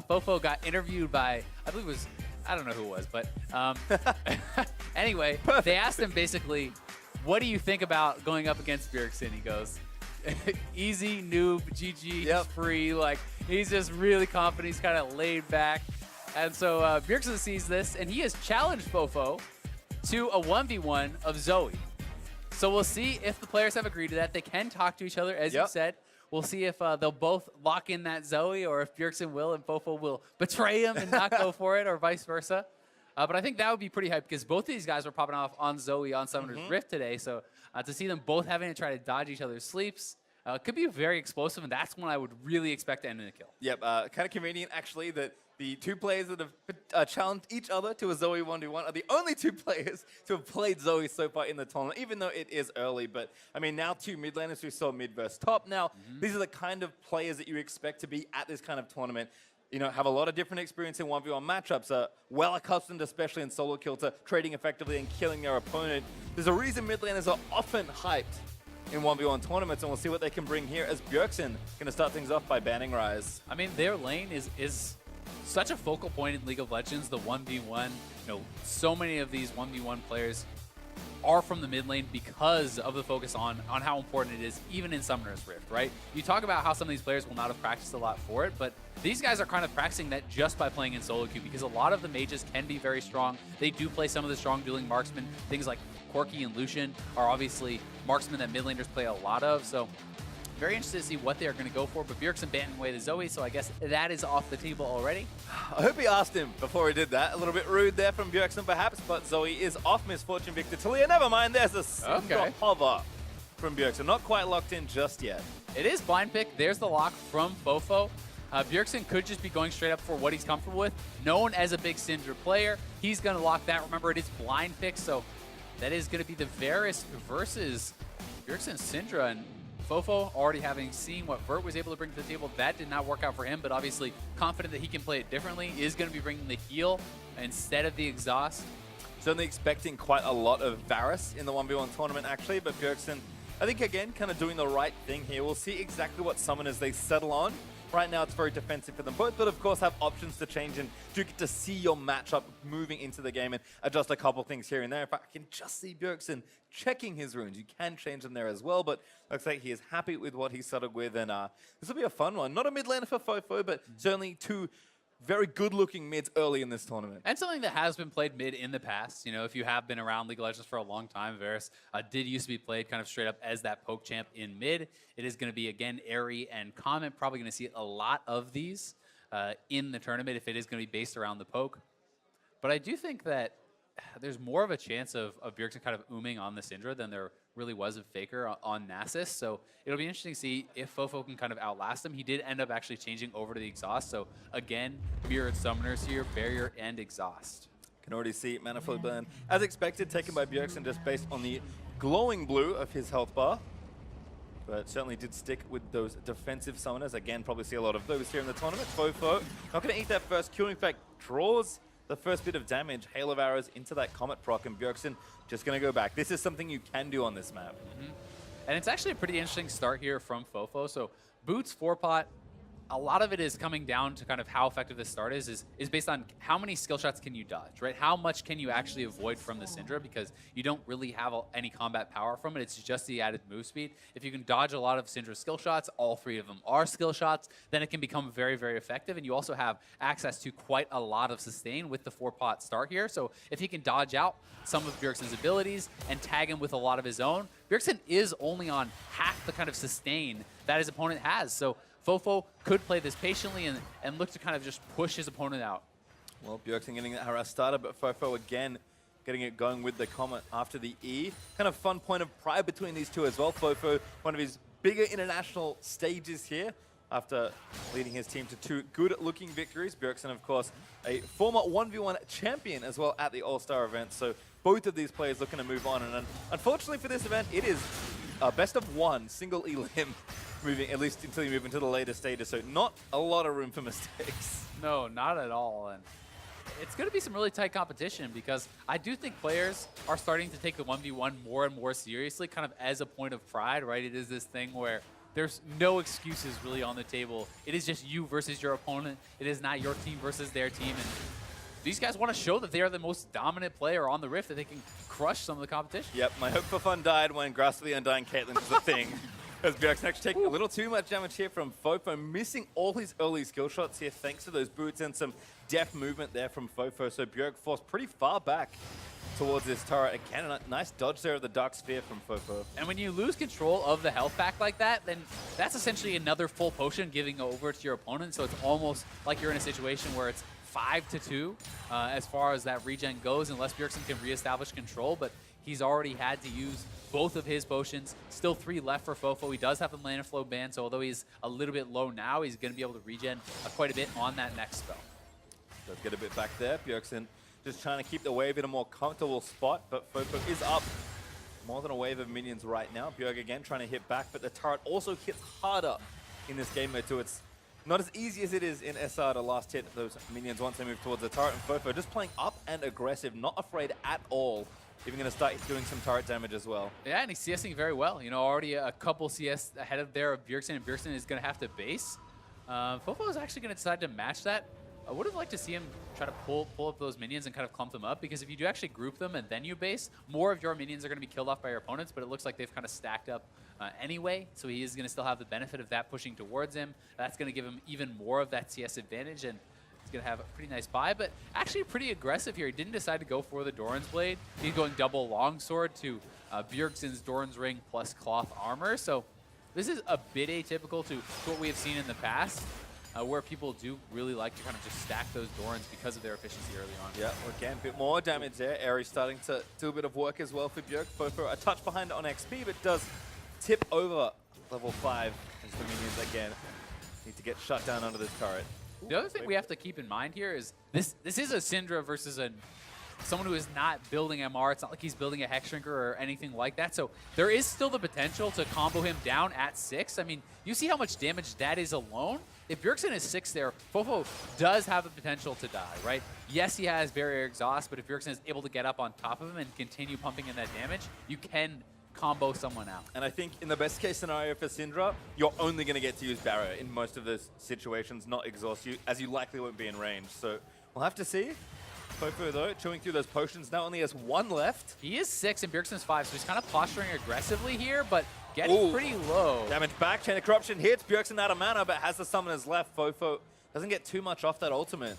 FoFo got interviewed by, I believe it was, I don't know who it was, but anyway, they asked him basically, what do you think about going up against Bjergsen? He goes, easy, noob, GG, free. Like, he's just really confident. He's kind of laid back. And so Bjergsen sees this, and he has challenged FoFo to a 1v1 of Zoe. So we'll see if the players have agreed to that. They can talk to each other, as you said. We'll see if they'll both lock in that Zoe, or if Bjergsen will and FoFo will betray him and not go for it, or vice versa. But I think that would be pretty hype, because both of these guys were popping off on Zoe on Summoner's Rift today. So to see them both having to try to dodge each other's sleeps could be very explosive, and that's when I would really expect to end in a kill. Yep, kind of convenient, actually, that the two players that have challenged each other to a Zoe 1v1 are the only two players to have played Zoe so far in the tournament, even though it is early. But, I mean, now two mid laners, we saw mid versus top. Now, these are the kind of players that you expect to be at this kind of tournament. You know, have a lot of different experience in 1v1 matchups, are well accustomed, especially in solo kill, to trading effectively and killing their opponent. There's a reason mid laners are often hyped in 1v1 tournaments, and we'll see what they can bring here as Bjergsen going to start things off by banning Rise. I mean, their lane is such a focal point in League of Legends, the 1v1. You know, so many of these 1v1 players are from the mid lane because of the focus on how important it is, even in Summoner's Rift, right? You talk about how some of these players will not have practiced a lot for it, but these guys are kind of practicing that just by playing in solo queue, because a lot of the mages can be very strong. They do play some of the strong dueling marksmen. Things like Corki and Lucian are obviously marksmen that mid laners play a lot of, so very interested to see what they are going to go for, but Bjergsen banning away the Zoe, so I guess that is off the table already. I hope he asked him before he did that. A little bit rude there from Bjergsen perhaps, but Zoe is off. Misfortune Victor Talia. Never mind, there's a single hover from Bjergsen. Not quite locked in just yet. It is blind pick. There's the lock from FoFo. Bjergsen could just be going straight up for what he's comfortable with. Known as a big Syndra player, he's going to lock that. Remember, it is blind pick, so that is going to be the Varus versus Bjergsen Syndra, and FoFo, already having seen what Vert was able to bring to the table, that did not work out for him, but obviously confident that he can play it differently, is going to be bringing the heal instead of the exhaust. Certainly expecting quite a lot of Varus in the 1v1 tournament, actually, but Bjergsen, I think, again, kind of doing the right thing here. We'll see exactly what summoners they settle on. Right now, it's very defensive for them both, but of course have options to change, and do get to see your matchup moving into the game and adjust a couple things here and there. If I can just see Bjergsen checking his runes, you can change them there as well, but looks like he is happy with what he settled with, and this will be a fun one. Not a mid laner for FoFo, but certainly two very good-looking mids early in this tournament. And something that has been played mid in the past. You know, if you have been around League of Legends for a long time, Varus did used to be played kind of straight up as that poke champ in mid. It is going to be, again, airy and common. Probably going to see a lot of these in the tournament if it is going to be based around the poke. But I do think that there's more of a chance of Bjergsen kind of ooming on the Syndra than there really was of Faker on Nasus. So it'll be interesting to see if FoFo can kind of outlast him. He did end up actually changing over to the exhaust. So again, mirrored summoners here, barrier and exhaust. Can already see Manifold Burn, as expected, taken by Bjergsen just based on the glowing blue of his health bar. But certainly did stick with those defensive summoners. Again, probably see a lot of those here in the tournament. FoFo not going to eat that first Q. In fact, draws the first bit of damage. Hail of arrows into that Comet proc, and Bjergsen just going to go back. This is something you can do on this map. And it's actually a pretty interesting start here from FoFo. So Boots, 4-pot, a lot of it is coming down to kind of how effective this start is based on how many skill shots can you dodge, right? How much can you actually avoid from the Syndra, because you don't really have any combat power from it. It's just the added move speed. If you can dodge a lot of Syndra's skill shots, all three of them are skill shots, then it can become very, very effective. And you also have access to quite a lot of sustain with the 4-pot start here. So if he can dodge out some of Bjergsen's abilities and tag him with a lot of his own, Bjergsen is only on half the kind of sustain that his opponent has. So FoFo could play this patiently and look to kind of just push his opponent out. Well, Bjergsen getting that harass started, but FoFo again getting it going with the Comet after the E. Kind of fun point of pride between these two as well. FoFo, one of his bigger international stages here after leading his team to two good-looking victories. Bjergsen, of course, a former 1v1 champion as well at the All-Star event. So both of these players looking to move on. And unfortunately for this event, it is best of one, single elim. Moving, at least until you move into the later stages, so not a lot of room for mistakes. No, not at all. And it's going to be some really tight competition, because I do think players are starting to take the 1v1 more and more seriously, kind of as a point of pride, right? It is this thing where there's no excuses really on the table. It is just you versus your opponent. It is not your team versus their team. And these guys want to show that they are the most dominant player on the Rift, that they can crush some of the competition. Yep, my hope for fun died when Grass of the Undying Caitlyn was a thing. As Bjergsen actually taking a little too much damage here from FoFo, missing all his early skill shots here thanks to those boots and some deft movement there from FoFo. So Bjerg forced pretty far back towards this turret. Again, a nice dodge there of the Dark Sphere from FoFo. And when you lose control of the health pack like that, then that's essentially another full potion giving over to your opponent. So it's almost like you're in a situation where it's 5-2 as far as that regen goes, unless Bjergsen can reestablish control. But he's already had to use both of his potions. Still 3 left for FoFo. He does have the mana flow ban, so although he's a little bit low now, he's going to be able to regen quite a bit on that next spell. Let's get a bit back there. Bjergsen just trying to keep the wave in a more comfortable spot, but FoFo is up more than a wave of minions right now. Bjerg again trying to hit back, but the turret also hits harder in this game mode too. It's not as easy as it is in SR to last hit those minions once they move towards the turret, and FoFo just playing up and aggressive, not afraid at all. Even going to start doing some turret damage as well. Yeah, and he's CSing very well. You know, already a couple CS ahead of there of Bjergsen, and Bjergsen is going to have to base. FoFo is actually going to decide to match that. I would have liked to see him try to pull up those minions and kind of clump them up, because if you do actually group them and then you base, more of your minions are going to be killed off by your opponents, but it looks like they've kind of stacked up anyway, so he is going to still have the benefit of that pushing towards him. That's going to give him even more of that CS advantage, and he's going to have a pretty nice buy, but actually pretty aggressive here. He didn't decide to go for the Doran's Blade. He's going double longsword to Bjergsen's Doran's Ring plus cloth armor, so this is a bit atypical to what we have seen in the past. Where people do really like to kind of just stack those Dorans because of their efficiency early on. Yeah, well, again, a bit more damage there. Aries starting to do a bit of work as well for Bjerg. FoFo a touch behind on XP, but does tip over level 5 as the minions again need to get shut down under this turret. The other thing we have to keep in mind here is this is a Syndra versus someone who is not building MR. It's not like he's building a Hex Shrinker or anything like that. So there is still the potential to combo him down at 6. I mean, you see how much damage that is alone? If Bjergsen is 6 there, FoFo does have the potential to die, right? Yes, he has Barrier Exhaust, but if Bjergsen is able to get up on top of him and continue pumping in that damage, you can combo someone out. And I think in the best case scenario for Syndra, you're only going to get to use Barrier in most of those situations, not exhaust you, as you likely won't be in range. So we'll have to see. FoFo, though, chewing through those potions, now only has 1 left. He is 6 and Bjergsen's 5, so he's kind of posturing aggressively here, but getting pretty low. Damage back, Chain of Corruption hits, Bjergsen out of mana, but has the summoners left. FoFo doesn't get too much off that ultimate.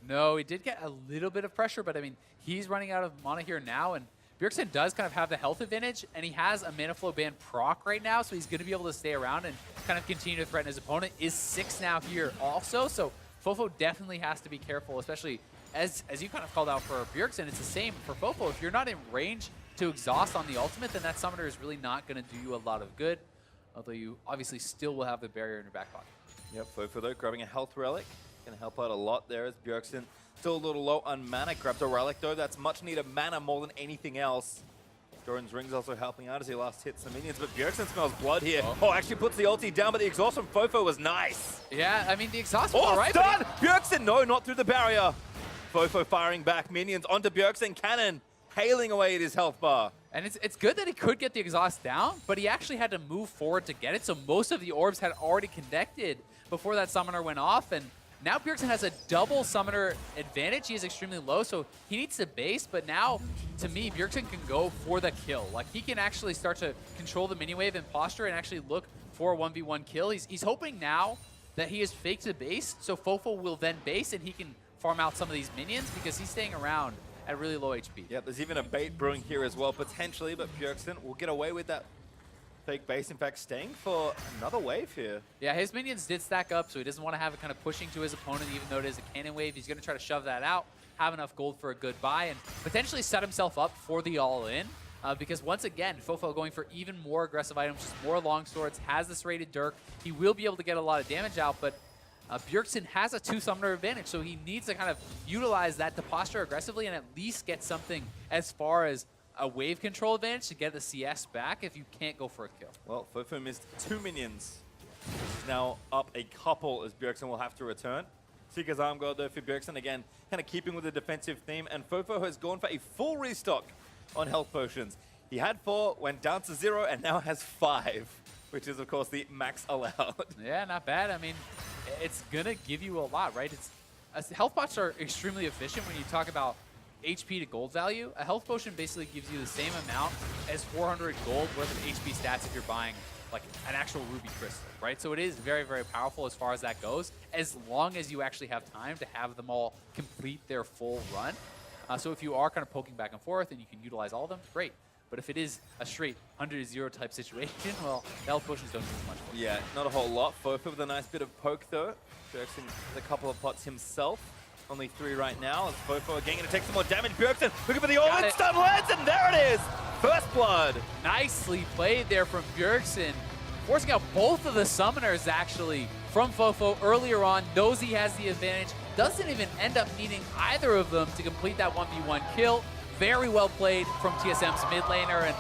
No, he did get a little bit of pressure, but I mean, he's running out of mana here now, and Bjergsen does kind of have the health advantage, and he has a mana flow ban proc right now, so he's going to be able to stay around and kind of continue to threaten his opponent. Is 6 now here also, so FoFo definitely has to be careful, especially as you kind of called out for Bjergsen. It's the same for FoFo. If you're not in range to exhaust on the ultimate, then that summoner is really not going to do you a lot of good, although you obviously still will have the barrier in your back pocket. Yep, FoFo though, grabbing a health relic. Going to help out a lot there as Bjergsen still a little low on mana. Grabs a relic though, that's much needed mana more than anything else. Doran's Ring's also helping out as he last hits the minions, but Bjergsen smells blood here. Oh, actually puts the ulti down, but the exhaust from FoFo was nice. Yeah, I mean, the exhaust was all right. Stun! Bjergsen, no, not through the barrier. FoFo firing back minions onto Bjergsen. Cannon hailing away at his health bar. And it's good that he could get the exhaust down, but he actually had to move forward to get it, so most of the orbs had already connected before that summoner went off, and now Bjergsen has a double summoner advantage. He is extremely low, so he needs to base, but now, to me, Bjergsen can go for the kill. Like, he can actually start to control the mini wave and posture and actually look for a 1v1 kill. He's hoping now that he is fake to base, so FoFo will then base and he can farm out some of these minions because he's staying around at really low HP. Yep, there's even a bait brewing here as well, potentially, but Bjergsen will get away with that fake base. In fact, staying for another wave here. Yeah, his minions did stack up, so he doesn't want to have it kind of pushing to his opponent, even though it is a cannon wave. He's going to try to shove that out, have enough gold for a good buy, and potentially set himself up for the all-in. Because once again, FoFo going for even more aggressive items, just more long swords, has this rated Dirk. He will be able to get a lot of damage out, but Bjergsen has a 2-summoner advantage, so he needs to kind of utilize that to posture aggressively and at least get something as far as a wave control advantage to get the CS back if you can't go for a kill. Well, FoFo missed 2 minions. This is now up a couple as Bjergsen will have to return. Seeker's Arm Guard though for Bjergsen, again, kind of keeping with the defensive theme, and FoFo has gone for a full restock on health potions. He had 4, went down to 0, and now has 5 which is, of course, the max allowed. Yeah, not bad. I mean, it's going to give you a lot, right? Health pots are extremely efficient when you talk about HP to gold value. A health potion basically gives you the same amount as 400 gold worth of HP stats if you're buying like an actual ruby crystal, right? So it is very, very powerful as far as that goes, as long as you actually have time to have them all complete their full run. So if you are kind of poking back and forth and you can utilize all of them, great. But if it is a straight 100-0 type situation, well, the health potions don't do as much. Yeah, not a whole lot. FoFo with a nice bit of poke, though. Bjergsen with a couple of pots himself. Only 3 right now. As FoFo again going to take some more damage. Bjergsen looking for the all-in stun lands, and there it is! First blood! Nicely played there from Bjergsen, forcing out both of the summoners, actually, from FoFo earlier on. Knows he has the advantage. Doesn't even end up needing either of them to complete that 1v1 kill. Very well played from TSM's mid laner, and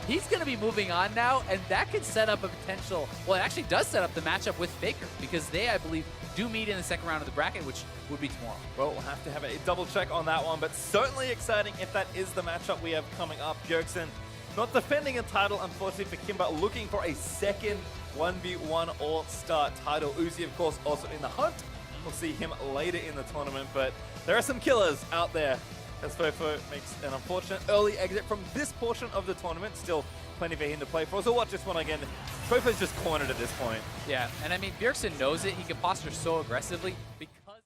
he's going to be moving on now, and that could set up a potential, well, it actually does set up the matchup with Faker, because they, I believe, do meet in the second round of the bracket, which would be tomorrow. Well, we'll have to have a double check on that one, but certainly exciting if that is the matchup we have coming up. Bjergsen not defending a title, unfortunately for Kimber, looking for a second 1v1 All-Star title. Uzi, of course, also in the hunt. We'll see him later in the tournament, but there are some killers out there as FoFo makes an unfortunate early exit from this portion of the tournament. Still plenty for him to play for. So watch this one again. FoFo's just cornered at this point. Yeah, and I mean, Bjergsen knows it. He can posture so aggressively because...